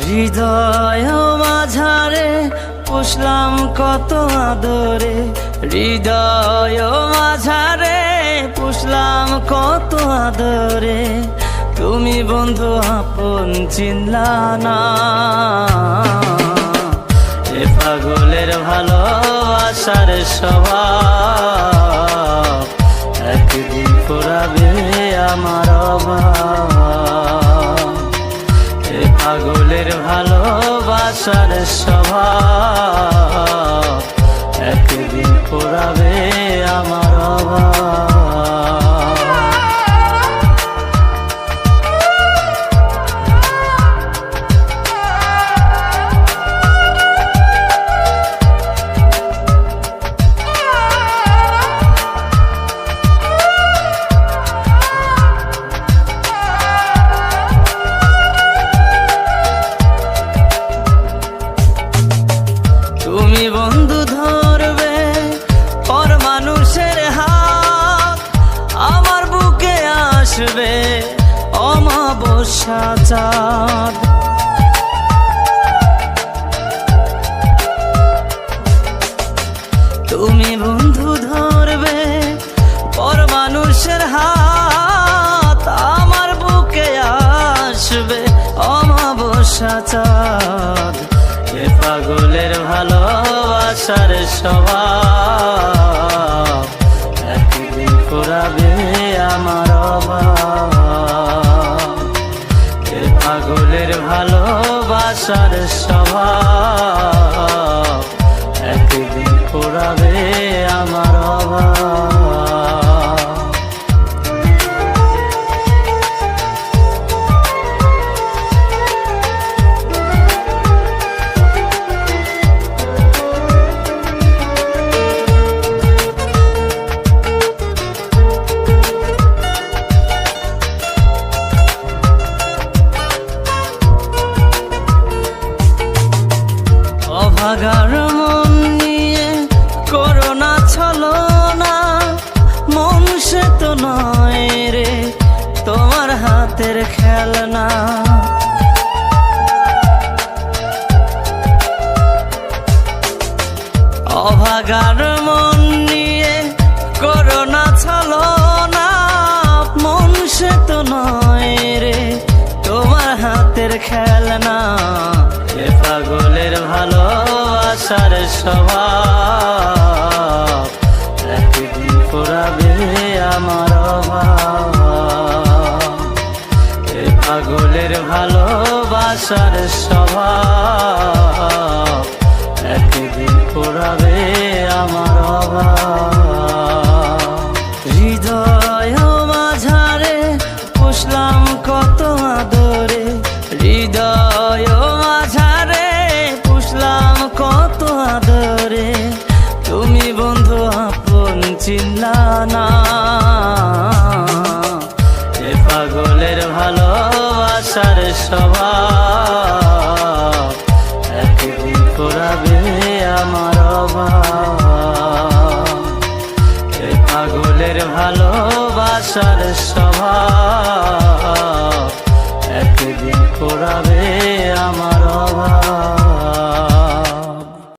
হৃদয় মাঝারে পুষলাম কত আদরে, হৃদয় মাঝারে পুষলাম কত আদরে, তুমি বন্ধু আপন চিনলা না। এ পাগলের ভালোবাসার স্বভাব একদিন ফুরাবে আমার অভাব। এ পাগলের ভালোবাসার স্বভাব একদিন ফুরাবে আমার অভাব। তুমি বন্ধু ধরবে পর মানুষের হাত, আমার বুকে আসবে অমাবস্যা চাঁদ। তুমি বন্ধু ধরবে পর মানুষের হাত, আমার বুকে আসবে অমাবস্যা চাঁদ। এ পাগলের ভালোবাসার স্বভাব একদিন ফুরাবে আমার অভাব। এ পাগলের ভালোবাসার স্বভাব একদিন ফুরাবে আমার অভাব। অভাগার মন নিয়ে করোনা ছলনা, মন সে তো নয় রে তোমার হাতের খেলনা। অভাগার মন নিয়ে করোনা ছলনা, মন সে তো নয় রে তোমার হাতের খেলনা। এ পাগলের ভালোবাসার স্বভাব একদিন ফুরাবে আমার অভাব। এ পাগলের ভালোবাসার স্বভাব একদিন ফুরাবে আমার অভাব। হৃদয় মাঝারে পুষলাম কত আদরে, হৃদয় মাঝারে পুষলাম কত আদরে, তুমি বন্ধু আপন চিনলা না। এ পাগলের ভালোবাসার স্বভাব একদিন ফুরাবে আমার অভাব। এ পাগলের ভালোবাসার স্বভাব